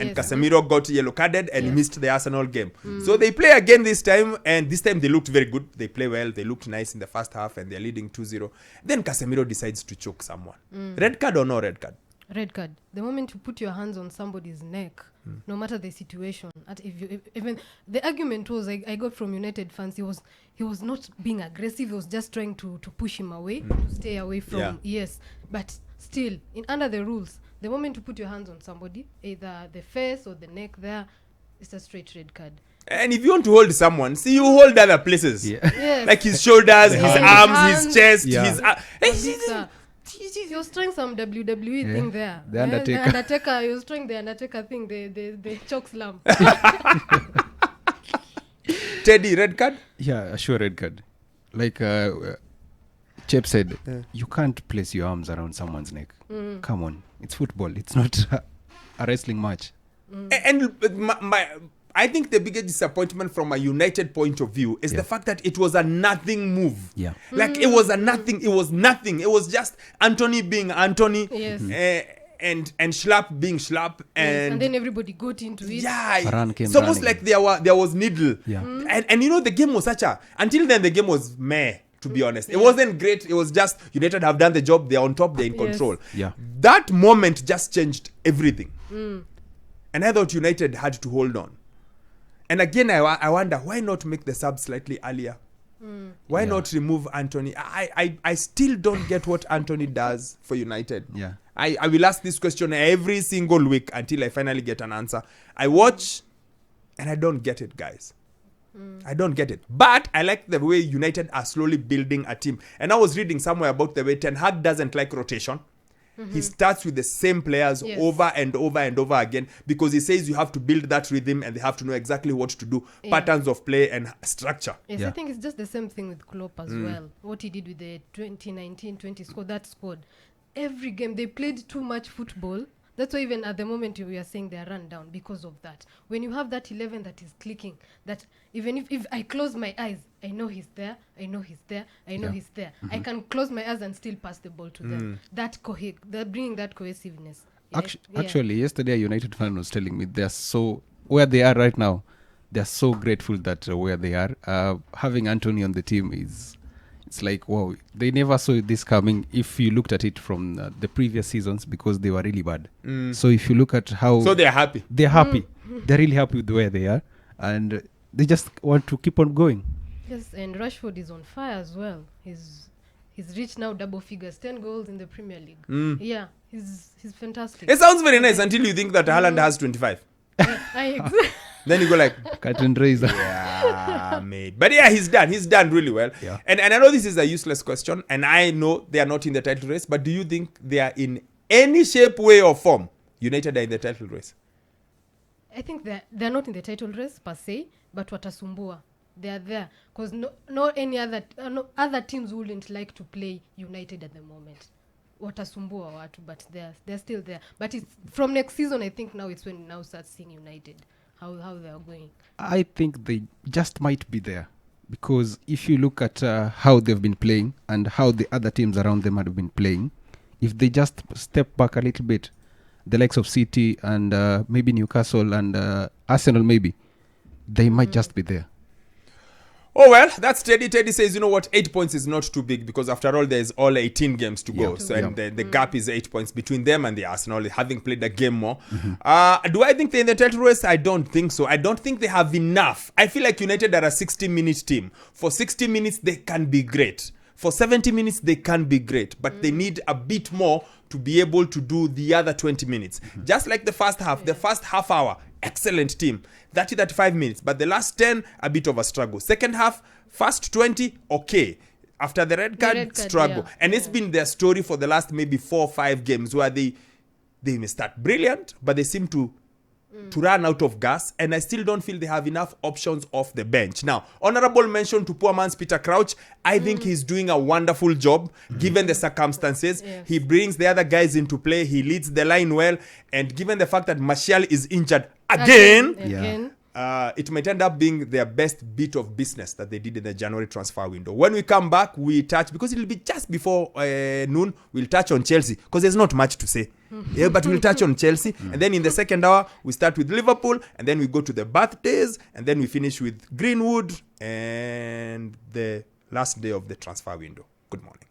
and Yes. Casemiro got yellow carded and he missed the Arsenal game. So they play again this time, and this time they looked very good. They play well. They looked nice in the first half, and they're leading 2-0. Then Casemiro decides to choke someone. Red card or no red card? Red card. The moment you put your hands on somebody's neck, no matter the situation, even the argument was I got from United fans, he was not being aggressive. He was just trying to push him away, to stay away from. Yes, but still, under the rules, the moment you put your hands on somebody, either the face or the neck, there, it's a straight red card. And if you want to hold someone, see, you hold other places. Yes. Like his shoulders, his arms, hands. his chest, He was trying some WWE thing there. The Undertaker. The Undertaker. He was trying the Undertaker thing, the choke slam. Teddy, red card? Yeah, sure, red card. Like Chep said, you can't place your arms around someone's neck. Come on, it's football. It's not a wrestling match. And I think the biggest disappointment from a United point of view is the fact that it was a nothing move. Yeah. Like it was a nothing. It was nothing. It was just Anthony being Anthony. Yes. And Schlapp being Schlapp. And then everybody got into it. Yeah. Varane came It's almost running. like there was needle. Yeah. And you know, the game was until then the game was meh, to be honest. It wasn't great. It was just United have done the job. They're on top. They're in control. Yeah. That moment just changed everything. And I thought United had to hold on. And again, I wonder, why not make the sub slightly earlier? Why not remove Anthony? I still don't get what Anthony does for United. Yeah. I will ask this question every single week until I finally get an answer. I watch and I don't get it, guys. I don't get it. But I like the way United are slowly building a team. And I was reading somewhere about the way Ten Hag doesn't like rotation. He starts with the same players over and over and over again, because he says you have to build that rhythm and they have to know exactly what to do, patterns of play and structure. Yes, I think it's just the same thing with Klopp as well. What he did with the 2019-20 squad, every game they played too much football. That's why even at the moment we are saying they are run down because of that. When you have that 11 that is clicking, that even if I close my eyes, I know he's there, I know he's there, I know he's there. I can close my eyes and still pass the ball to them. They're bringing that cohesiveness. Actually, yesterday a United fan was telling me they're so, where they are right now, they're so grateful that where they are. Having Anthony on the team it's like, wow, they never saw this coming if you looked at it from the previous seasons, because they were really bad. So if you look at how... So they're happy. They're happy. They're really happy with where they are. And they just want to keep on going. Yes, and Rashford is on fire as well. He's reached now double figures, 10 goals in the Premier League. Yeah, he's fantastic. It sounds very nice until you think that Haaland has 25. Then you go like... Curtain raiser. Yeah, mate. But yeah, he's done really well. Yeah. And I know this is a useless question, and I know they are not in the title race, but do you think they are in any shape, way or form? United are in the title race. I think they're not in the title race per se, but watasumbua. They are there because no other teams wouldn't like to play United at the moment. Watasumbua watu, but they're still there. But it's from next season. I think now it's when we now start seeing United how they are going. I think they just might be there, because if you look at how they've been playing and how the other teams around them have been playing, if they just step back a little bit, the likes of City and maybe Newcastle and Arsenal, maybe they might just be there. Oh, well, that's Teddy. Teddy says, you know what, 8 points is not too big, because after all, there's all 18 games to go. So and the gap is 8 points between them and the Arsenal, having played a game more. Do I think they're in the title race? I don't think so. I don't think they have enough. I feel like United are a 60-minute team. For 60 minutes, they can be great. For 70 minutes, they can be great. But they need a bit more to be able to do the other 20 minutes. Just like the first half, the first half hour, excellent team. 35 minutes. But the last 10, a bit of a struggle. Second half, first 20, okay. After the red card, struggle. And it's been their story for the last maybe 4 or 5 games, where they may start brilliant, but they seem to run out of gas, and I still don't feel they have enough options off the bench. Now, honorable mention to poor man's Peter Crouch. I think he's doing a wonderful job given the circumstances. Yes. He brings the other guys into play. He leads the line well, and given the fact that Martial is injured again. it might end up being their best bit of business that they did in the January transfer window. When we come back, we touch, because it'll be just before noon, we'll touch on Chelsea, because there's not much to say. Yeah, but we'll touch on Chelsea. And then in the second hour, we start with Liverpool, and then we go to the birthdays, and then we finish with Greenwood and the last day of the transfer window. Good morning.